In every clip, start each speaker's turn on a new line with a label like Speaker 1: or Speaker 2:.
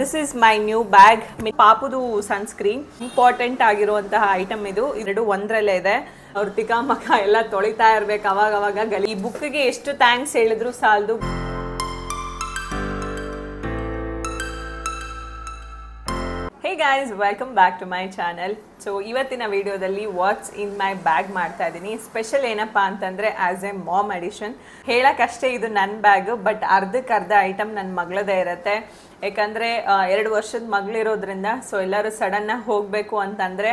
Speaker 1: This is my new bag. ಪಾಪುದು sunscreen important ಆಗಿರುವಂತಹ item ಇದು. ಎರಡು ಒಂದರಲ್ಲೇ ಇದೆ. ಅವ್ರ ತಿಕ್ಕ ಮಕ್ಕ ಎಲ್ಲ ತೊಳಿತಾ ಇರ್ಬೇಕು ಅವಾಗ ಗಲಿ. ಈ ಬುಕ್ಗೆ ಎಷ್ಟು ಥ್ಯಾಂಕ್ಸ್ ಹೇಳಿದ್ರು ಸಾಲದು. Hey guys, welcome back to my channel. So ಇವತ್ತಿನ ವಿಡಿಯೋದಲ್ಲಿ ವಾಟ್ಸ್ ಇನ್ ಮೈ ಬ್ಯಾಗ್ ಮಾಡ್ತಾ ಇದ್ದೀನಿ. ಸ್ಪೆಷಲ್ ಏನಪ್ಪಾ ಅಂತಂದರೆ ಆ್ಯಸ್ ಎ ಮಾಮ್ ಅಡಿಷನ್ ಹೇಳೋಕ್ಕಷ್ಟೇ ಇದು ನನ್ನ ಬ್ಯಾಗು, ಬಟ್ ಅರ್ಧಕ್ಕರ್ಧ ಐಟಮ್ ನನ್ನ ಮಗಳದೇ ಇರುತ್ತೆ. ಯಾಕಂದರೆ 2 ವರ್ಷದ ಮಗಳಿರೋದ್ರಿಂದ ಸೊ ಎಲ್ಲರೂ ಸಡನ್ನಾಗಿ ಹೋಗಬೇಕು ಅಂತಂದರೆ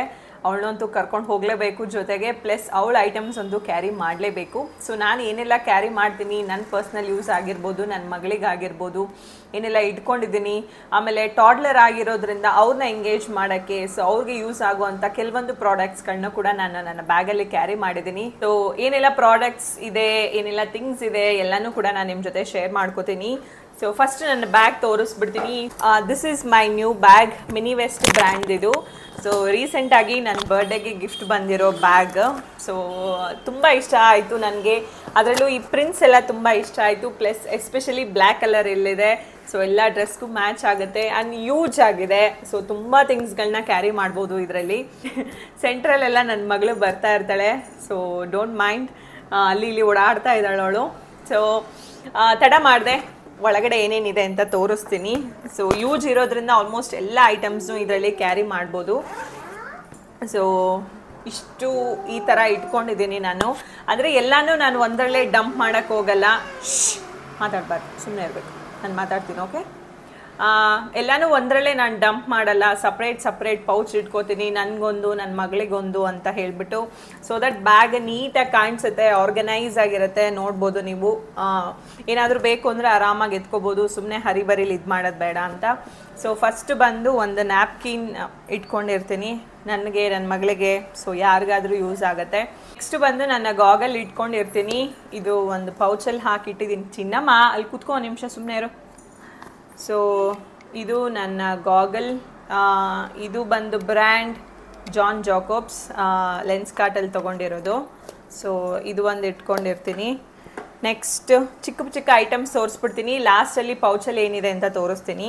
Speaker 1: ಅವಳನ್ನಂತೂ ಕರ್ಕೊಂಡು ಹೋಗಲೇಬೇಕು, ಜೊತೆಗೆ ಪ್ಲಸ್ ಅವಳ ಐಟಮ್ಸ್ ಒಂದು ಕ್ಯಾರಿ ಮಾಡಲೇಬೇಕು. ಸೊ ನಾನು ಏನೆಲ್ಲ ಕ್ಯಾರಿ ಮಾಡ್ತೀನಿ, ನನ್ನ ಪರ್ಸ್ನಲ್ ಯೂಸ್ ಆಗಿರ್ಬೋದು, ನನ್ನ ಮಗಳಿಗಾಗಿರ್ಬೋದು, ಏನೆಲ್ಲ ಇಟ್ಕೊಂಡಿದ್ದೀನಿ. ಆಮೇಲೆ ಟಾಡ್ಲರ್ ಆಗಿರೋದ್ರಿಂದ ಅವ್ರನ್ನ ಎಂಗೇಜ್ ಮಾಡೋಕ್ಕೆ, ಸೊ ಅವ್ರಿಗೆ ಯೂಸ್ ಆಗುವಂಥ ಕೆಲವೊಂದು ಪ್ರಾಡಕ್ಟ್ಸ್ಗಳನ್ನ ಕೂಡ ನಾನು ನನ್ನ ಬ್ಯಾಗಲ್ಲಿ ಕ್ಯಾರಿ ಮಾಡಿದ್ದೀನಿ. ಸೊ ಏನೆಲ್ಲ ಪ್ರಾಡಕ್ಟ್ಸ್ ಇದೆ, ಏನೆಲ್ಲ ಥಿಂಗ್ಸ್ ಇದೆ ಎಲ್ಲನೂ ಕೂಡ ನಾನು ನಿಮ್ಮ ಜೊತೆ ಶೇರ್ ಮಾಡ್ಕೋತೀನಿ. ಸೊ ಫಸ್ಟ್ ನನ್ನ ಬ್ಯಾಗ್ ತೋರಿಸ್ಬಿಡ್ತೀನಿ. This is my new bag, mini west brand ಇದು. ಸೊ ರೀಸೆಂಟಾಗಿ ನನ್ನ ಬರ್ಡೇಗೆ ಗಿಫ್ಟ್ ಬಂದಿರೋ ಬ್ಯಾಗ್. ಸೊ ತುಂಬ ಇಷ್ಟ ಆಯಿತು ನನಗೆ. ಅದರಲ್ಲೂ ಈ ಪ್ರಿಂಟ್ಸ್ ಎಲ್ಲ ತುಂಬ ಇಷ್ಟ ಆಯಿತು. ಪ್ಲಸ್ ಎಸ್ಪೆಷಲಿ ಬ್ಲ್ಯಾಕ್ ಕಲರ್ ಇಲ್ಲಿದೆ. ಸೊ ಎಲ್ಲ ಡ್ರೆಸ್ಗೂ ಮ್ಯಾಚ್ ಆಗುತ್ತೆ ಆ್ಯಂಡ್ ಯೂಜ್ ಆಗಿದೆ. ಸೊ ತುಂಬ ಥಿಂಗ್ಸ್ಗಳನ್ನ ಕ್ಯಾರಿ ಮಾಡ್ಬೋದು ಇದರಲ್ಲಿ. ಸೆಂಟ್ರಲ್ಲೆಲ್ಲ ನನ್ನ ಮಗಳು ಬರ್ತಾ ಇರ್ತಾಳೆ. ಸೊ ಡೋಂಟ್ ಮೈಂಡ್, ಅಲ್ಲಿ ಇಲ್ಲಿ ಓಡಾಡ್ತಾ ಇದ್ದಾಳೆ ಅವಳು. ಸೊ ತಡ ಮಾಡಿದೆ, ಒಳಗಡೆ ಏನೇನಿದೆ ಅಂತ ತೋರಿಸ್ತೀನಿ. ಸೊ ಯೂಸ್ ಇರೋದ್ರಿಂದ ಆಲ್ಮೋಸ್ಟ್ ಎಲ್ಲ ಐಟಮ್ಸ್ನು ಇದರಲ್ಲಿ ಕ್ಯಾರಿ ಮಾಡ್ಬೋದು. ಸೊ ಇಷ್ಟು ಈ ಥರ ಇಟ್ಕೊಂಡಿದ್ದೀನಿ ನಾನು. ಅಂದರೆ ಎಲ್ಲನೂ ನಾನು ಒಂದರಲ್ಲೇ ಡಂಪ್ ಮಾಡೋಕ್ಕೆ ಹೋಗಲ್ಲ. ಮಾತಾಡಬಾರ್ದು, ಸುಮ್ಮನೆ ಇರಬೇಕು. ನಾನು ಮಾತಾಡ್ತೀನಿ, ಓಕೆ? ಎಲ್ಲನೂ ಒಂದರಲ್ಲೇ ನಾನು ಡಂಪ್ ಮಾಡಲ್ಲ. ಸಪ್ರೇಟ್ ಪೌಚ್ ಇಟ್ಕೋತೀನಿ, ನನಗೊಂದು ನನ್ನ ಮಗಳಿಗೊಂದು ಅಂತ ಹೇಳಿಬಿಟ್ಟು. ಸೊ ದಟ್ ಬ್ಯಾಗ್ ನೀಟಾಗಿ ಕಾಣಿಸುತ್ತೆ, ಆರ್ಗನೈಸ್ ಆಗಿರುತ್ತೆ. ನೋಡ್ಬೋದು ನೀವು. ಏನಾದರೂ ಬೇಕು ಅಂದರೆ ಆರಾಮಾಗಿ ಎತ್ಕೋಬೋದು, ಸುಮ್ಮನೆ ಹರಿಬರಿಲಿ ಇದು ಮಾಡೋದು ಬೇಡ ಅಂತ. ಸೊ ಫಸ್ಟ್ ಬಂದು ಒಂದು ನ್ಯಾಪ್ಕಿನ್ ಇಟ್ಕೊಂಡಿರ್ತೀನಿ ನನಗೆ, ನನ್ನ ಮಗಳಿಗೆ. ಸೊ ಯಾರಿಗಾದರೂ ಯೂಸ್ ಆಗುತ್ತೆ. ನೆಕ್ಸ್ಟ್ ಬಂದು ನನ್ನ ಗಾಗಲ್ ಇಟ್ಕೊಂಡಿರ್ತೀನಿ. ಇದು ಒಂದು ಪೌಚಲ್ಲಿ ಹಾಕಿಟ್ಟಿದ್ದೀನಿ. ಚಿನ್ನಮ್ಮ ಅಲ್ಲಿ ಕೂತ್ಕೊ ಒಂದು ನಿಮಿಷ, ಸುಮ್ಮನೆ ಇರು. ಸೊ ಇದು ನನ್ನ ಗಾಗಲ್. ಇದು ಬಂದು ಬ್ರ್ಯಾಂಡ್ ಜಾನ್ ಜಾಕೋಬ್ಸ್, ಲೆನ್ಸ್ ಕಾರ್ಟಲ್ಲಿ ತೊಗೊಂಡಿರೋದು. ಸೊ ಇದು ಒಂದು ಇಟ್ಕೊಂಡಿರ್ತೀನಿ. ನೆಕ್ಸ್ಟ್ ಚಿಕ್ಕ ಐಟಮ್ಸ್ ತೋರಿಸ್ಬಿಡ್ತೀನಿ. ಲಾಸ್ಟಲ್ಲಿ ಪೌಚಲ್ಲಿ ಏನಿದೆ ಅಂತ ತೋರಿಸ್ತೀನಿ.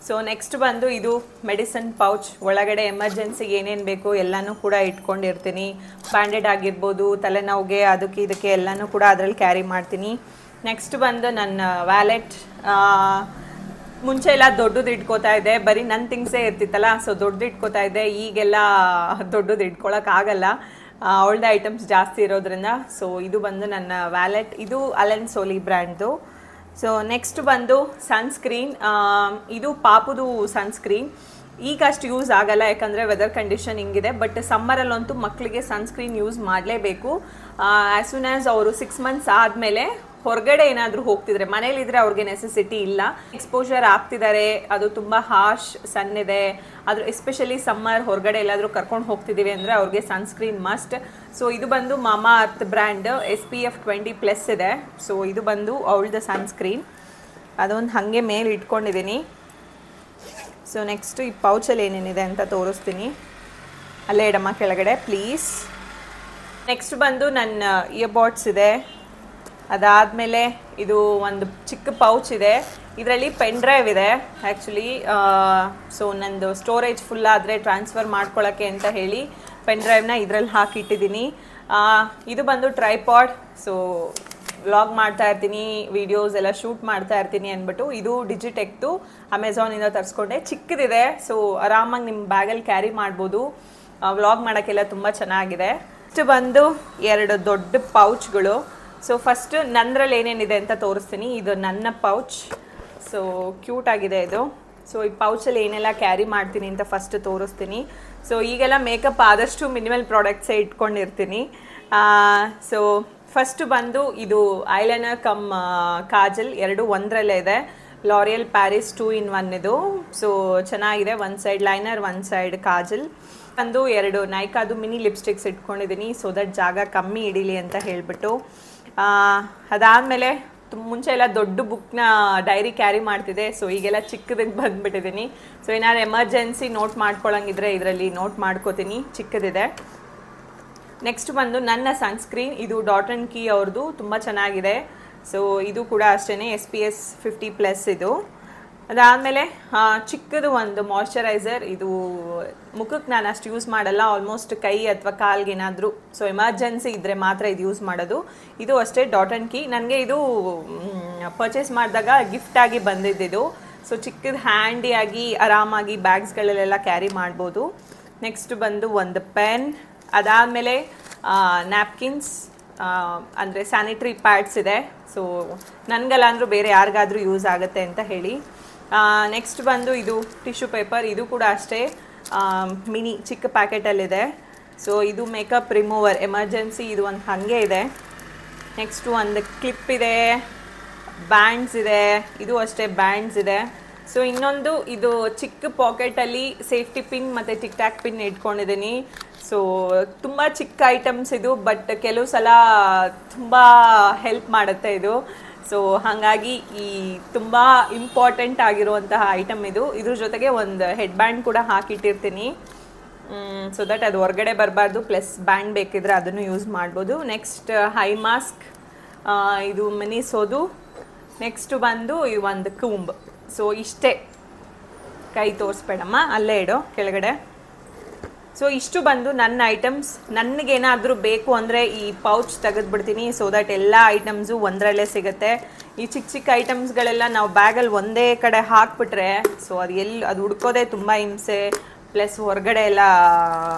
Speaker 1: ಸೊ ನೆಕ್ಸ್ಟ್ ಬಂದು ಇದು ಮೆಡಿಸಿನ್ ಪೌಚ್. ಒಳಗಡೆ ಎಮರ್ಜೆನ್ಸಿಗೆ ಏನೇನು ಬೇಕು ಎಲ್ಲನೂ ಕೂಡ ಇಟ್ಕೊಂಡಿರ್ತೀನಿ. ಬ್ಯಾಂಡೆಡ್ ಆಗಿರ್ಬೋದು, ತಲೆನೋವಿಗೆ, ಅದಕ್ಕೆ ಇದಕ್ಕೆ ಎಲ್ಲನೂ ಕೂಡ ಅದರಲ್ಲಿ ಕ್ಯಾರಿ ಮಾಡ್ತೀನಿ. ನೆಕ್ಸ್ಟ್ ಬಂದು ನನ್ನ ವ್ಯಾಲೆಟ್. ಮುಂಚೆ ಎಲ್ಲ ದೊಡ್ಡದು ಇಟ್ಕೋತಾ ಇದ್ದೆ, ಬರೀ ನನ್ನ ಥಿಂಗ್ಸೇ ಇರ್ತಿತ್ತಲ್ಲ. ಸೊ ದೊಡ್ಡದು ಇಟ್ಕೋತಾ ಇದ್ದೆ. ಈಗೆಲ್ಲ ದೊಡ್ಡದು ಇಟ್ಕೊಳಕ್ಕಾಗಲ್ಲ, ಅವಳದ ಐಟಮ್ಸ್ ಜಾಸ್ತಿ ಇರೋದ್ರಿಂದ. ಸೊ ಇದು ಬಂದು ನನ್ನ ವ್ಯಾಲೆಟ್. ಇದು ಅಲೆನ್ ಸೋಲಿ ಬ್ರ್ಯಾಂಡ್ದು. ಸೊ ನೆಕ್ಸ್ಟ್ ಬಂದು ಸನ್ಸ್ಕ್ರೀನ್. ಇದು ಪಾಪುದು ಸನ್ಸ್ಕ್ರೀನ್. ಈಗ ಅಷ್ಟು ಯೂಸ್ ಆಗಲ್ಲ, ಯಾಕಂದರೆ ವೆದರ್ ಕಂಡೀಷನ್ ಹಿಂಗಿದೆ. ಬಟ್ ಸಮ್ಮರಲ್ಲಂತೂ ಮಕ್ಕಳಿಗೆ ಸನ್ಸ್ಕ್ರೀನ್ ಯೂಸ್ ಮಾಡಲೇಬೇಕು. ಆ್ಯಸ್ ಸೂನ್ ಆ್ಯಸ್ ಅವರು 6 ಮಂತ್ಸ್ ಆದಮೇಲೆ ಹೊರಗಡೆ ಏನಾದರೂ ಹೋಗ್ತಿದ್ರೆ, ಮನೇಲಿದ್ರೆ ಅವ್ರಿಗೆ ನೆಸೆಸಿಟಿ ಇಲ್ಲ. ಎಕ್ಸ್ಪೋಜರ್ ಆಗ್ತಿದ್ದಾರೆ, ಅದು ತುಂಬ ಹಾರ್ಶ್ ಸನ್ ಇದೆ. ಅದು ಎಸ್ಪೆಷಲಿ ಸಮ್ಮರ್ ಹೊರಗಡೆ ಎಲ್ಲಾದರೂ ಕರ್ಕೊಂಡು ಹೋಗ್ತಿದ್ದೀವಿ ಅಂದರೆ ಅವ್ರಿಗೆ ಸನ್ಸ್ಕ್ರೀನ್ ಮಸ್ಟ್. ಸೊ ಇದು ಬಂದು ಮಾಮಾ ಅರ್ತ್ ಬ್ರ್ಯಾಂಡ್, SPF 20+ ಇದೆ. ಸೊ ಇದು ಬಂದು ಅವಳದ ಸನ್ಸ್ಕ್ರೀನ್. ಅದೊಂದು ಹಾಗೆ ಮೇಲೆ ಇಟ್ಕೊಂಡಿದ್ದೀನಿ. ಸೊ ನೆಕ್ಸ್ಟು ಈ ಪೌಚಲ್ಲಿ ಏನೇನಿದೆ ಅಂತ ತೋರಿಸ್ತೀನಿ. ಅಲ್ಲೇ ಇಡಮ್ಮ ಕೆಳಗಡೆ ಪ್ಲೀಸ್. ನೆಕ್ಸ್ಟ್ ಬಂದು ನನ್ನ ಇಯರ್ಬಡ್ಸ್ ಇದೆ. ಅದಾದಮೇಲೆ ಇದು ಒಂದು ಚಿಕ್ಕ ಪೌಚ್ ಇದೆ. ಇದರಲ್ಲಿ ಪೆನ್ ಡ್ರೈವ್ ಇದೆ ಆ್ಯಕ್ಚುಲಿ. ಸೊ ನಂದು ಸ್ಟೋರೇಜ್ ಫುಲ್ ಆದರೆ ಟ್ರಾನ್ಸ್ಫರ್ ಮಾಡ್ಕೊಳ್ಳೋಕ್ಕೆ ಅಂತ ಹೇಳಿ ಪೆನ್ ಡ್ರೈವ್ನ ಇದರಲ್ಲಿ ಹಾಕಿಟ್ಟಿದ್ದೀನಿ. ಇದು ಬಂದು ಟ್ರೈಪಾಡ್. ಸೊ ವ್ಲಾಗ್ ಮಾಡ್ತಾ ಇರ್ತೀನಿ, ವೀಡಿಯೋಸ್ ಎಲ್ಲ ಶೂಟ್ ಮಾಡ್ತಾ ಇರ್ತೀನಿ ಅಂದ್ಬಿಟ್ಟು ಇದು ಡಿಜಿಟೆಕ್ದು ಅಮೆಝಾನಿಂದ ತರಿಸ್ಕೊಂಡೆ. ಚಿಕ್ಕದಿದೆ. ಸೊ ಆರಾಮಾಗಿ ನಿಮ್ಮ ಬ್ಯಾಗಲ್ಲಿ ಕ್ಯಾರಿ ಮಾಡ್ಬೋದು. ವ್ಲಾಗ್ ಮಾಡೋಕ್ಕೆಲ್ಲ ತುಂಬ ಚೆನ್ನಾಗಿದೆ. ಇಷ್ಟು ಬಂದು 2 ದೊಡ್ಡ ಪೌಚ್ಗಳು. ಸೊ ಫಸ್ಟ್ ನನ್ನರಲ್ಲಿ ಏನೇನಿದೆ ಅಂತ ತೋರಿಸ್ತೀನಿ. ಇದು ನನ್ನ ಪೌಚ್. ಸೊ ಕ್ಯೂಟ್ ಆಗಿದೆ ಇದು. ಸೊ ಈ ಪೌಚಲ್ಲಿ ಏನೆಲ್ಲ ಕ್ಯಾರಿ ಮಾಡ್ತೀನಿ ಅಂತ ಫಸ್ಟ್ ತೋರಿಸ್ತೀನಿ. ಸೊ ಈಗೆಲ್ಲ ಮೇಕಪ್ ಆದಷ್ಟು ಮಿನಿಮಲ್ ಪ್ರಾಡಕ್ಟ್ಸೇ ಇಟ್ಕೊಂಡಿರ್ತೀನಿ. ಸೊ ಫಸ್ಟ್ ಬಂದು ಇದು ಐಲೈನರ್ ಕಮ್ ಕಾಜಲ್. 2 ಒಂದರಲ್ಲೇ ಇದೆ. ಲಾರಿಯಲ್ ಪ್ಯಾರಿಸ್ 2 in 1 ಇದು. ಸೊ ಚೆನ್ನಾಗಿದೆ. ಒಂದು ಸೈಡ್ ಲೈನರ್, ಒಂದು ಸೈಡ್ ಕಾಜಲ್. ಒಂದು 2 ನೈಕಾದು ಮಿನಿ ಲಿಪ್ಸ್ಟಿಕ್ಸ್ ಇಟ್ಕೊಂಡಿದ್ದೀನಿ. ಸೊ ದಟ್ ಜಾಗ ಕಮ್ಮಿ ಹಿಡೀಲಿ ಅಂತ ಹೇಳಿಬಿಟ್ಟು. ಅದಾದಮೇಲೆ ಮುಂಚೆ ಎಲ್ಲ ದೊಡ್ಡ ಬುಕ್ನ ಡೈರಿ ಕ್ಯಾರಿ ಮಾಡ್ತಿದ್ದೆ. ಸೊ ಈಗೆಲ್ಲ ಚಿಕ್ಕದಕ್ಕೆ ಬಂದುಬಿಟ್ಟಿದ್ದೀನಿ. ಸೊ ಏನಾದ್ರು ಎಮರ್ಜೆನ್ಸಿ ನೋಟ್ ಮಾಡ್ಕೊಳ್ಳೋಂಗಿದ್ರೆ ಇದರಲ್ಲಿ ನೋಟ್ ಮಾಡ್ಕೋತೀನಿ. ಚಿಕ್ಕದಿದೆ. ನೆಕ್ಸ್ಟ್ ಬಂದು ನನ್ನ ಸನ್ಸ್ಕ್ರೀನ್. ಇದು ಡಾಟ್ ಆ್ಯಂಡ್ ಕೀ ಅವ್ರದ್ದು, ತುಂಬ ಚೆನ್ನಾಗಿದೆ. ಸೊ ಇದು ಕೂಡ ಅಷ್ಟೇ, SPF 50+ ಇದು. ಅದಾದಮೇಲೆ ಚಿಕ್ಕದು ಒಂದು ಮಾಯ್ಶ್ಚರೈಸರ್. ಇದು ಮುಖಕ್ಕೆ ನಾನು ಅಷ್ಟು ಯೂಸ್ ಮಾಡಲ್ಲ, ಆಲ್ಮೋಸ್ಟ್ ಕೈ ಅಥವಾ ಕಾಲ್ಗೇನಾದರೂ ಸೊ ಎಮರ್ಜೆನ್ಸಿ ಇದ್ದರೆ ಮಾತ್ರ ಇದು ಯೂಸ್ ಮಾಡೋದು. ಇದು ಅಷ್ಟೇ ಡಾಟ್ ಆ್ಯಂಡ್ ಕೀ. ನನಗೆ ಇದು ಪರ್ಚೇಸ್ ಮಾಡಿದಾಗ ಗಿಫ್ಟಾಗಿ ಬಂದಿದ್ದಿದ್ದು. ಸೊ ಚಿಕ್ಕದು ಹ್ಯಾಂಡಿಯಾಗಿ ಆರಾಮಾಗಿ ಬ್ಯಾಗ್ಸ್ಗಳಲ್ಲೆಲ್ಲ ಕ್ಯಾರಿ ಮಾಡ್ಬೋದು. ನೆಕ್ಸ್ಟ್ ಬಂದು ಒಂದು ಪೆನ್. ಅದಾದಮೇಲೆ ನ್ಯಾಪ್ಕಿನ್ಸ್ ಅಂದರೆ ಸ್ಯಾನಿಟ್ರಿ ಪ್ಯಾಡ್ಸ್ ಇದೆ. ಸೊ ನನಗಲ್ಲ ಅಂದರೂ ಬೇರೆ ಯಾರಿಗಾದರೂ ಯೂಸ್ ಆಗುತ್ತೆ ಅಂತ ಹೇಳಿ. ನೆಕ್ಸ್ಟ್ ಬಂದು ಇದು ಟಿಶ್ಯೂ ಪೇಪರ್. ಇದು ಕೂಡ ಅಷ್ಟೇ ಮಿನಿ ಚಿಕ್ಕ ಪ್ಯಾಕೆಟಲ್ಲಿದೆ. ಸೊ ಇದು ಮೇಕಪ್ ರಿಮೂವರ್ ಎಮರ್ಜೆನ್ಸಿ. ಇದು ಒಂದು ಹಾಗೆ ಇದೆ. ನೆಕ್ಸ್ಟು ಒಂದು ಕ್ಲಿಪ್ ಇದೆ, ಬ್ಯಾಂಡ್ಸ್ ಇದೆ. ಇದು ಅಷ್ಟೇ ಬ್ಯಾಂಡ್ಸ್ ಇದೆ. ಸೊ ಇನ್ನೊಂದು ಇದು ಚಿಕ್ಕ ಪಾಕೆಟಲ್ಲಿ ಸೇಫ್ಟಿ ಪಿನ್ ಮತ್ತು ಟಿಕ್ ಟ್ಯಾಕ್ ಪಿನ್ ಇಟ್ಕೊಂಡಿದ್ದೀನಿ. ಸೊ ತುಂಬ ಚಿಕ್ಕ ಐಟಮ್ಸ್ ಇದು, ಬಟ್ ಕೆಲವು ಸಲ ತುಂಬ ಹೆಲ್ಪ್ ಮಾಡುತ್ತೆ ಇದು. ಸೊ ಹಾಗಾಗಿ ಈ ತುಂಬ ಇಂಪಾರ್ಟೆಂಟ್ ಆಗಿರುವಂತಹ ಐಟಮ್ ಇದು. ಇದ್ರ ಜೊತೆಗೆ ಒಂದು ಹೆಡ್ ಬ್ಯಾಂಡ್ ಕೂಡ ಹಾಕಿಟ್ಟಿರ್ತೀನಿ, ಸೊ ದಟ್ ಅದು ಹೊರಗಡೆ ಬರಬಾರ್ದು. ಪ್ಲಸ್ ಬ್ಯಾಂಡ್ ಬೇಕಿದ್ರೆ ಅದನ್ನು ಯೂಸ್ ಮಾಡ್ಬೋದು. ನೆಕ್ಸ್ಟ್ ಹೈ ಮಾಸ್ಕ್, ಇದು ಮಿನಿಸೋದು. ನೆಕ್ಸ್ಟ್ ಬಂದು ಈ ಒಂದು ಕೂಂಬ್. ಸೊ ಇಷ್ಟೇ, ಕೈ ತೋರಿಸ್ಬೇಡಮ್ಮ, ಅಲ್ಲೇ ಇಡು ಕೆಳಗಡೆ. ಸೊ ಇಷ್ಟು ಬಂದು ನನ್ನ ಐಟಮ್ಸ್. ನನಗೇನಾದರೂ ಬೇಕು ಅಂದರೆ ಈ ಪೌಚ್ ತೆಗೆದುಬಿಡ್ತೀನಿ, ಸೊ ದಟ್ ಎಲ್ಲ ಐಟಮ್ಸು ಒಂದರಲ್ಲೇ ಸಿಗುತ್ತೆ. ಈ ಚಿಕ್ಕ ಚಿಕ್ಕ ಐಟಮ್ಸ್ಗಳೆಲ್ಲ ನಾವು ಬ್ಯಾಗಲ್ಲಿ ಒಂದೇ ಕಡೆ ಹಾಕ್ಬಿಟ್ರೆ ಸೊ ಅದು ಹುಡ್ಕೋದೇ ತುಂಬ ಹಿಂಸೆ, ಪ್ಲಸ್ ಹೊರಗಡೆ ಎಲ್ಲ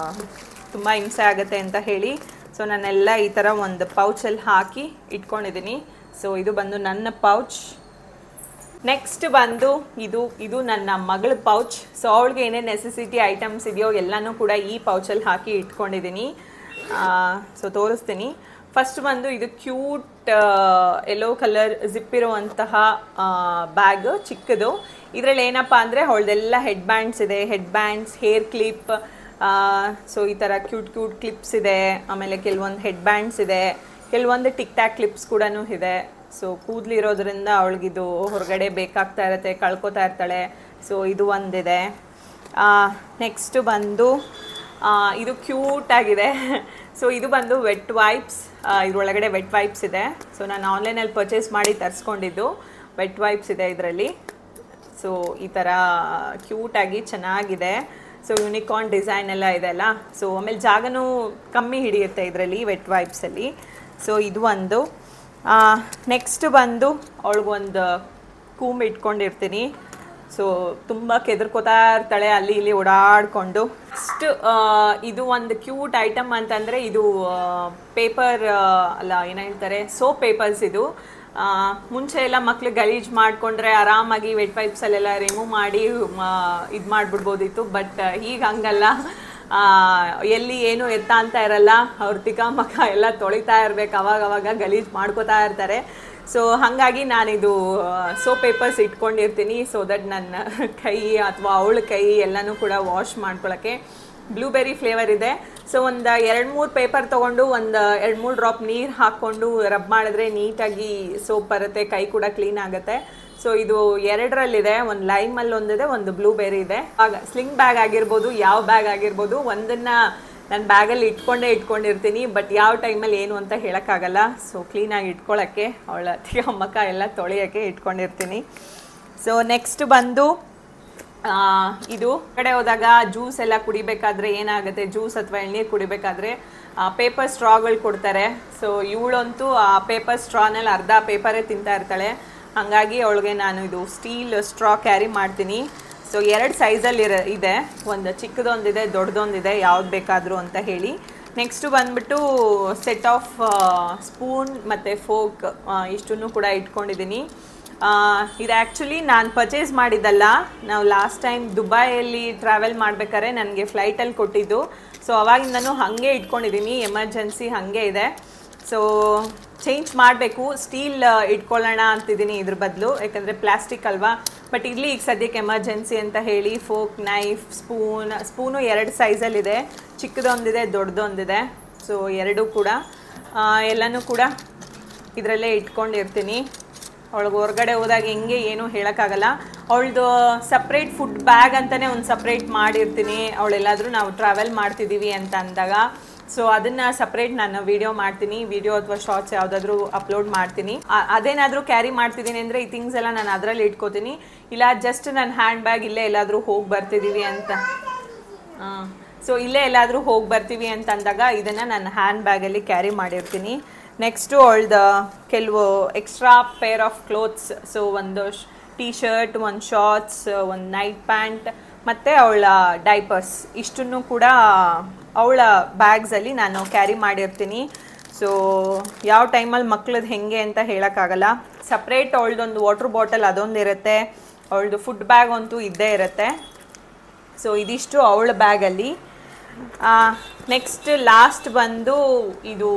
Speaker 1: ತುಂಬ ಹಿಂಸೆ ಆಗುತ್ತೆ ಅಂತ ಹೇಳಿ ಸೊ ನಾನೆಲ್ಲ ಈ ಥರ ಒಂದು ಪೌಚಲ್ಲಿ ಹಾಕಿ ಇಟ್ಕೊಂಡಿದ್ದೀನಿ. ಸೊ ಇದು ಬಂದು ನನ್ನ ಪೌಚ್. ನೆಕ್ಸ್ಟ್ ಬಂದು ಇದು ನನ್ನ ಮಗಳ ಪೌಚ್. ಸೊ ಅವಳಿಗೆ ಏನೇ ನೆಸೆಸಿಟಿ ಐಟಮ್ಸ್ ಇದೆಯೋ ಎಲ್ಲನೂ ಕೂಡ ಈ ಪೌಚಲ್ಲಿ ಹಾಕಿ ಇಟ್ಕೊಂಡಿದ್ದೀನಿ. ಸೊ ತೋರಿಸ್ತೀನಿ. ಫಸ್ಟ್ ಬಂದು ಇದು ಕ್ಯೂಟ್ ಯೆಲ್ಲೋ ಕಲರ್ ಜಿಪ್ ಇರುವಂತಹ ಬ್ಯಾಗ್, ಚಿಕ್ಕದು. ಇದರಲ್ಲಿ ಏನಪ್ಪ ಅಂದರೆ ಅವಳದೆಲ್ಲ ಹೆಡ್ ಬ್ಯಾಂಡ್ಸ್ ಇದೆ, head bands, hair clip. So ಈ ಥರ ಕ್ಯೂಟ್ ಕ್ಲಿಪ್ಸ್ ಇದೆ. ಆಮೇಲೆ ಕೆಲವೊಂದು ಹೆಡ್ ಬ್ಯಾಂಡ್ಸ್ ಇದೆ, ಕೆಲವೊಂದು ಟಿಕ್ ಟ್ಯಾಕ್ ಕ್ಲಿಪ್ಸ್ ಕೂಡ ಇದೆ. ಸೊ ಕೂದಲಿರೋದ್ರಿಂದ ಅವಳಿಗಿದು ಹೊರಗಡೆ ಬೇಕಾಗ್ತಾ ಇರುತ್ತೆ, ಕಳ್ಕೊತಾ ಇರ್ತಾಳೆ. ಸೊ ಇದು ಒಂದಿದೆ. ನೆಕ್ಸ್ಟ್ ಬಂದು ಇದು ಕ್ಯೂಟಾಗಿದೆ. ಸೊ ಇದು ಬಂದು ವೆಟ್ ವೈಪ್ಸ್. ಇದರೊಳಗಡೆ ವೆಟ್ ವೈಪ್ಸ್ ಇದೆ. ಸೊ ನಾನು ಆನ್ಲೈನಲ್ಲಿ ಪರ್ಚೇಸ್ ಮಾಡಿ ತರಿಸ್ಕೊಂಡಿದ್ದು. ವೆಟ್ ವೈಪ್ಸ್ ಇದೆ ಇದರಲ್ಲಿ. ಸೊ ಈ ಥರ ಕ್ಯೂಟಾಗಿ ಚೆನ್ನಾಗಿದೆ. ಸೊ ಯೂನಿಕಾರ್ನ್ ಡಿಸೈನ್ ಎಲ್ಲ ಇದೆ ಅಲ್ಲ. ಸೊ ಆಮೇಲೆ ಜಾಗನೂ ಕಮ್ಮಿ ಹಿಡಿಯುತ್ತೆ ಇದರಲ್ಲಿ ವೆಟ್ ವೈಪ್ಸಲ್ಲಿ. ಸೊ ಇದು ಒಂದು. ನೆಕ್ಸ್ಟ್ ಬಂದು ಅವಳಿಗೊಂದು ಕೂಂಬ್ ಇಟ್ಕೊಂಡಿರ್ತೀನಿ. ಸೊ ತುಂಬ ಕೆದರ್ಕೋತಾ ಇರ್ತಾಳೆ ಅಲ್ಲಿ ಇಲ್ಲಿ ಓಡಾಡಿಕೊಂಡು. ನೆಕ್ಸ್ಟ್ ಇದು ಒಂದು ಕ್ಯೂಟ್ ಐಟಮ್ ಅಂತಂದರೆ ಇದು ಪೇಪರ್ ಅಲ್ಲ, ಏನು ಹೇಳ್ತಾರೆ, ಸೋಪ್ ಪೇಪರ್ಸ್. ಇದು ಮುಂಚೆ ಎಲ್ಲ ಮಕ್ಳು ಗಲೀಜ್ ಮಾಡಿಕೊಂಡ್ರೆ ಆರಾಮಾಗಿ ವೆಟ್ ವೈಪ್ಸಲ್ಲೆಲ್ಲ ರಿಮೂವ್ ಮಾಡಿ ಇದು ಮಾಡಿಬಿಡ್ಬೋದಿತ್ತು. ಬಟ್ ಈಗ ಹಂಗಲ್ಲ, ಎಲ್ಲಿ ಏನು ಎತ್ತ ಅಂತ ಇರಲ್ಲ, ಅವ್ರ ತಿಕಾಮಕ ಎಲ್ಲ ತೊಳಿತಾ ಇರ್ಬೇಕು, ಅವಾಗವಾಗ ಗಲೀಜ್ ಮಾಡ್ಕೋತಾ ಇರ್ತಾರೆ. ಸೊ ಹಾಗಾಗಿ ನಾನಿದು ಸೋಪ್ ಪೇಪರ್ಸ್ ಇಟ್ಕೊಂಡಿರ್ತೀನಿ, ಸೊ ದಟ್ ನನ್ನ ಕೈ ಅಥವಾ ಅವಳ ಕೈ ಎಲ್ಲನೂ ಕೂಡ ವಾಶ್ ಮಾಡ್ಕೊಳ್ಳೋಕ್ಕೆ. ಬ್ಲೂಬೆರಿ ಫ್ಲೇವರ್ ಇದೆ. ಸೊ ಒಂದು 2-3 ಪೇಪರ್ ತೊಗೊಂಡು ಒಂದು 2-3 ಡ್ರಾಪ್ ನೀರು ಹಾಕ್ಕೊಂಡು ರಬ್ ಮಾಡಿದ್ರೆ ನೀಟಾಗಿ ಸೋಪ್ ಬರುತ್ತೆ, ಕೈ ಕೂಡ ಕ್ಲೀನ್ ಆಗುತ್ತೆ. ಸೊ ಇದು 2ರಲ್ಲಿದೆ, ಒಂದು ಲೈಮಲ್ಲಿ ಒಂದಿದೆ, ಒಂದು ಬ್ಲೂಬೆರಿ ಇದೆ. ಆಗ ಸ್ಲಿಂಗ್ ಬ್ಯಾಗ್ ಆಗಿರ್ಬೋದು, ಯಾವ ಬ್ಯಾಗ್ ಆಗಿರ್ಬೋದು, ಒಂದನ್ನು ನಾನು ಬ್ಯಾಗಲ್ಲಿ ಇಟ್ಕೊಂಡಿರ್ತೀನಿ. ಬಟ್ ಯಾವ ಟೈಮಲ್ಲಿ ಏನು ಅಂತ ಹೇಳೋಕ್ಕಾಗಲ್ಲ. ಸೊ ಕ್ಲೀನಾಗಿ ಇಟ್ಕೊಳ್ಳೋಕ್ಕೆ, ಅವಳ ಅಮ್ಮಕ್ಕ ಎಲ್ಲ ತೊಳೆಯೋಕ್ಕೆ ಇಟ್ಕೊಂಡಿರ್ತೀನಿ. ಸೊ ನೆಕ್ಸ್ಟ್ ಬಂದು ಇದು ಕಡೆ ಹೋದಾಗ ಜ್ಯೂಸ್ ಎಲ್ಲ ಕುಡಿಬೇಕಾದ್ರೆ ಏನಾಗುತ್ತೆ, ಜ್ಯೂಸ್ ಅಥವಾ ಎಳ್ನೀರು ಕುಡಿಬೇಕಾದ್ರೆ ಪೇಪರ್ ಸ್ಟ್ರಾಗಳು ಕೊಡ್ತಾರೆ. ಸೊ ಇವಳಂತೂ ಆ ಪೇಪರ್ ಸ್ಟ್ರಾನಲ್ಲಿ ಅರ್ಧ ಪೇಪರೇ ತಿಂತಾ ಇರ್ತಾಳೆ. ಹಾಗಾಗಿ ಅವಳಿಗೆ ನಾನು ಇದು ಸ್ಟೀಲ್ ಸ್ಟ್ರಾ ಕ್ಯಾರಿ ಮಾಡ್ತೀನಿ. ಸೊ 2 ಸೈಜಲ್ಲಿ ಇದೆ, ಒಂದು ಚಿಕ್ಕದೊಂದಿದೆ, ದೊಡ್ಡದೊಂದಿದೆ, ಯಾವ್ದು ಬೇಕಾದರೂ ಅಂತ ಹೇಳಿ. ನೆಕ್ಸ್ಟು ಬಂದ್ಬಿಟ್ಟು ಸೆಟ್ ಆಫ್ ಸ್ಪೂನ್ ಮತ್ತು ಫೋಕ್ ಇಷ್ಟನ್ನು ಕೂಡ ಇಟ್ಕೊಂಡಿದ್ದೀನಿ. ಇದು ಆ್ಯಕ್ಚುಲಿ ನಾನು ಪರ್ಚೇಸ್ ಮಾಡಿದ್ದಲ್ಲ, ನಾವು ಲಾಸ್ಟ್ ಟೈಮ್ ದುಬೈಯಲ್ಲಿ ಟ್ರಾವೆಲ್ ಮಾಡಬೇಕಾದ್ರೆ ನನಗೆ ಫ್ಲೈಟಲ್ಲಿ ಕೊಟ್ಟಿದ್ದು. ಸೊ ಅವಾಗಿಂದನೂ ಹಾಗೆ ಇಟ್ಕೊಂಡಿದ್ದೀನಿ, ಎಮರ್ಜೆನ್ಸಿ ಹಾಗೆ ಇದೆ. ಸೊ ಚೇಂಜ್ ಮಾಡಬೇಕು, ಸ್ಟೀಲ್ ಇಟ್ಕೊಳ್ಳೋಣ ಅಂತಿದ್ದೀನಿ ಇದ್ರ ಬದಲು, ಯಾಕಂದರೆ ಪ್ಲಾಸ್ಟಿಕ್ ಅಲ್ವಾ. ಬಟ್ ಇಲ್ಲಿ ಈಗ ಸದ್ಯಕ್ಕೆ ಎಮರ್ಜೆನ್ಸಿ ಅಂತ ಹೇಳಿ ಫೋಕ್, ನೈಫ್, ಸ್ಪೂನು 2 ಸೈಜಲ್ಲಿದೆ, ಚಿಕ್ಕದೊಂದಿದೆ, ದೊಡ್ಡದೊಂದಿದೆ. ಸೊ 2 ಕೂಡ ಎಲ್ಲನೂ ಕೂಡ ಇದರಲ್ಲೇ ಇಟ್ಕೊಂಡಿರ್ತೀನಿ. ಅವಳಿಗೆ ಹೊರಗಡೆ ಹೋದಾಗ ಹೆಂಗೆ ಏನೂ ಹೇಳೋಕ್ಕಾಗಲ್ಲ. ಅವಳದು ಸಪ್ರೇಟ್ ಫುಡ್ ಬ್ಯಾಗ್ ಅಂತಲೇ ಒಂದು ಸಪ್ರೇಟ್ ಮಾಡಿರ್ತೀನಿ, ಅವಳೆಲ್ಲಾದರೂ ನಾವು ಟ್ರಾವೆಲ್ ಮಾಡ್ತಿದ್ದೀವಿ ಅಂತ ಅಂದಾಗ. ಸೊ ಅದನ್ನು ಸಪ್ರೇಟ್ ನಾನು ವಿಡಿಯೋ ಮಾಡ್ತೀನಿ, ವಿಡಿಯೋ ಅಥವಾ ಶಾರ್ಟ್ಸ್ ಯಾವುದಾದ್ರೂ ಅಪ್ಲೋಡ್ ಮಾಡ್ತೀನಿ. ಅದೇನಾದರೂ ಕ್ಯಾರಿ ಮಾಡ್ತಿದ್ದೀನಿ ಅಂದರೆ ಈ ಥಿಂಗ್ಸ್ ಎಲ್ಲ ನಾನು ಅದರಲ್ಲಿ ಇಟ್ಕೋತೀನಿ. ಇಲ್ಲ ಜಸ್ಟ್ ನನ್ನ ಹ್ಯಾಂಡ್ ಬ್ಯಾಗ್ ಇಲ್ಲೇ ಎಲ್ಲಾದರೂ ಹೋಗಿ ಬರ್ತಿದ್ದೀವಿ ಅಂತ, ಸೊ ಇಲ್ಲೇ ಎಲ್ಲಾದರೂ ಹೋಗಿ ಬರ್ತೀವಿ ಅಂತ ಅಂದಾಗ ಇದನ್ನು ನಾನು ಹ್ಯಾಂಡ್ ಬ್ಯಾಗಲ್ಲಿ ಕ್ಯಾರಿ ಮಾಡಿರ್ತೀನಿ. ನೆಕ್ಸ್ಟು ಅವಳ್ದು ಕೆಲವು extra pair of clothes, so ಒಂದು ಟೀ ಶರ್ಟ್, ಒಂದು ಶಾರ್ಟ್ಸ್, ಒಂದು ನೈಟ್ ಪ್ಯಾಂಟ್ ಮತ್ತು ಅವಳ ಡೈಪರ್ಸ್, ಇಷ್ಟನ್ನು ಕೂಡ ಅವಳ ಬ್ಯಾಗ್ಸಲ್ಲಿ ನಾನು ಕ್ಯಾರಿ ಮಾಡಿರ್ತೀನಿ. ಸೊ ಯಾವ ಟೈಮಲ್ಲಿ ಮಕ್ಳದ್ದು ಹೆಂಗೆ ಅಂತ ಹೇಳೋಕ್ಕಾಗಲ್ಲ. ಸಪ್ರೇಟ್ ಅವಳದೊಂದು ವಾಟ್ರ್ ಬಾಟಲ್ ಅದೊಂದು ಇರುತ್ತೆ, ಅವಳದು ಫುಡ್ ಬ್ಯಾಗ್ ಅಂತೂ ಇದ್ದೇ ಇರುತ್ತೆ. ಸೊ ಇದಿಷ್ಟು ಅವಳ ಬ್ಯಾಗಲ್ಲಿ. ನೆಕ್ಸ್ಟ್ ಲಾಸ್ಟ್ ಬಂದು ಇದು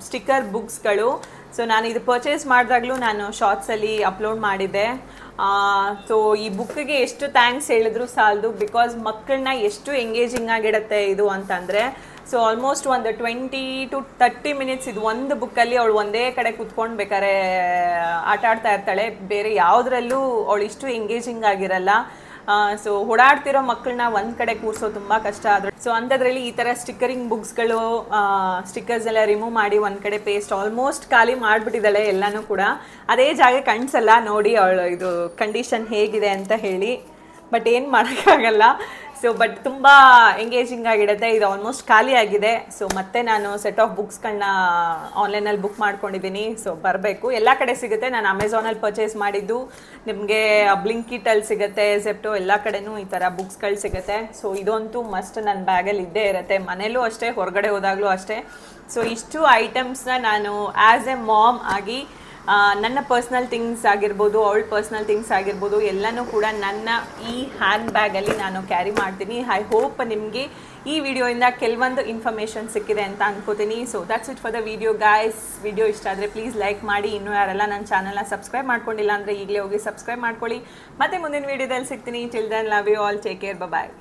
Speaker 1: ಸ್ಟಿಕ್ಕರ್ ಬುಕ್ಸ್ಗಳು. ಸೊ ನಾನು ಇದು ಪರ್ಚೇಸ್ ಮಾಡಿದಾಗಲೂ ನಾನು ಶಾರ್ಟ್ಸಲ್ಲಿ ಅಪ್ಲೋಡ್ ಮಾಡಿದ್ದೆ. ಸೊ ಈ ಬುಕ್ಕಿಗೆ ಎಷ್ಟು ಥ್ಯಾಂಕ್ಸ್ ಹೇಳಿದ್ರು ಸಾಲದು, ಬಿಕಾಸ್ ಮಕ್ಕಳನ್ನ ಎಷ್ಟು ಎಂಗೇಜಿಂಗ್ ಆಗಿಡುತ್ತೆ ಇದು ಅಂತಂದರೆ. ಸೊ ಆಲ್ಮೋಸ್ಟ್ ಒಂದು 20 to 30 ಮಿನಿಟ್ಸ್ ಇದು ಒಂದು ಬುಕ್ಕಲ್ಲಿ ಅವಳು ಒಂದೇ ಕಡೆ ಕುತ್ಕೊಂಡು ಬೇಕಾದ್ರೆ ಆಟ ಆಡ್ತಾ ಇರ್ತಾಳೆ. ಬೇರೆ ಯಾವುದ್ರಲ್ಲೂ ಅವಳು ಇಷ್ಟು ಎಂಗೇಜಿಂಗ್ ಆಗಿರಲ್ಲ. ಸೊ ಓಡಾಡ್ತಿರೋ ಮಕ್ಕಳನ್ನ ಒಂದು ಕಡೆ ಕೂರಿಸೋದು ತುಂಬ ಕಷ್ಟ. ಆದ್ರೆ ಸೊ ಅಂಥದ್ರಲ್ಲಿ ಈ ಥರ ಸ್ಟಿಕ್ಕರಿಂಗ್ ಬುಕ್ಸ್ಗಳು, ಸ್ಟಿಕ್ಕರ್ಸ್ ಎಲ್ಲ ರಿಮೂವ್ ಮಾಡಿ ಒಂದು ಕಡೆ ಪೇಸ್ಟ್ ಆಲ್ಮೋಸ್ಟ್ ಖಾಲಿ ಮಾಡಿಬಿಟ್ಟಿದ್ದಾಳೆ ಎಲ್ಲನೂ ಕೂಡ. ಅದೇ ಜಾಗ ಕಾಣಿಸಲ್ಲ ನೋಡಿ ಅವಳು ಇದು ಕಂಡೀಷನ್ ಹೇಗಿದೆ ಅಂತ ಹೇಳಿ. ಬಟ್ ಏನು ಮಾಡೋಕ್ಕಾಗಲ್ಲ. ಸೊ ಬಟ್ ತುಂಬ ಎಂಗೇಜಿಂಗ್ ಆಗಿರುತ್ತೆ. ಇದು ಆಲ್ಮೋಸ್ಟ್ ಖಾಲಿ ಆಗಿದೆ. ಸೊ ಮತ್ತೆ ನಾನು ಸೆಟ್ ಆಫ್ ಬುಕ್ಸ್ಗಳನ್ನ ಆನ್ಲೈನಲ್ಲಿ ಬುಕ್ ಮಾಡ್ಕೊಂಡಿದ್ದೀನಿ. ಸೊ ಬರಬೇಕು, ಎಲ್ಲ ಕಡೆ ಸಿಗುತ್ತೆ. ನಾನು ಅಮೆಝಾನಲ್ಲಿ ಪರ್ಚೇಸ್ ಮಾಡಿದ್ದು, ನಿಮಗೆ ಬ್ಲಿಂಕಿಟಲ್ಲಿ ಸಿಗುತ್ತೆ, ಝೆಪ್ಟೋ ಎಲ್ಲ ಕಡೆನೂ ಈ ಥರ ಬುಕ್ಸ್ಗಳು ಸಿಗುತ್ತೆ. ಸೊ ಇದಂತೂ ಮಸ್ಟ್ ನನ್ನ ಬ್ಯಾಗಲ್ಲಿ ಇದ್ದೇ ಇರುತ್ತೆ, ಮನೇಲೂ ಅಷ್ಟೇ, ಹೊರಗಡೆ ಹೋದಾಗಲೂ ಅಷ್ಟೇ. ಸೊ ಇಷ್ಟು ಐಟಮ್ಸ್ನ ನಾನು ಆ್ಯಸ್ ಎ ಮಾಮ್ ಆಗಿ ನನ್ನ ಪರ್ಸ್ನಲ್ ಥಿಂಗ್ಸ್ ಆಗಿರ್ಬೋದು, ಅವಳ ಪರ್ಸ್ನಲ್ ಥಿಂಗ್ಸ್ ಆಗಿರ್ಬೋದು, ಎಲ್ಲನೂ ಕೂಡ ನನ್ನ ಈ ಹ್ಯಾಂಡ್ ಬ್ಯಾಗಲ್ಲಿ ನಾನು ಕ್ಯಾರಿ ಮಾಡ್ತೀನಿ. ಐ ಹೋಪ್ ನಿಮಗೆ ಈ ವಿಡಿಯೋಯಿಂದ ಕೆಲವೊಂದು ಇನ್ಫಾರ್ಮೇಷನ್ ಸಿಕ್ಕಿದೆ ಅಂತ ಅನ್ಕೋತೀನಿ. So that's it for the video guys. Video ಇಷ್ಟ ಆದರೆ ಪ್ಲೀಸ್ ಲೈಕ್ ಮಾಡಿ. ಇನ್ನೂ ಯಾರೆಲ್ಲ ನನ್ನ ಚಾನಲ್ನ ಸಬ್ಸ್ಕ್ರೈಬ್ ಮಾಡ್ಕೊಂಡಿಲ್ಲ ಅಂದರೆ ಈಗಲೇ ಹೋಗಿ ಸಬ್ಸ್ಕ್ರೈಬ್ ಮಾಡ್ಕೊಳ್ಳಿ. ಮತ್ತೆ ಮುಂದಿನ ವಿಡಿಯೋದಲ್ಲಿ ಸಿಗ್ತೀನಿ. Till then love you all, take care, bye.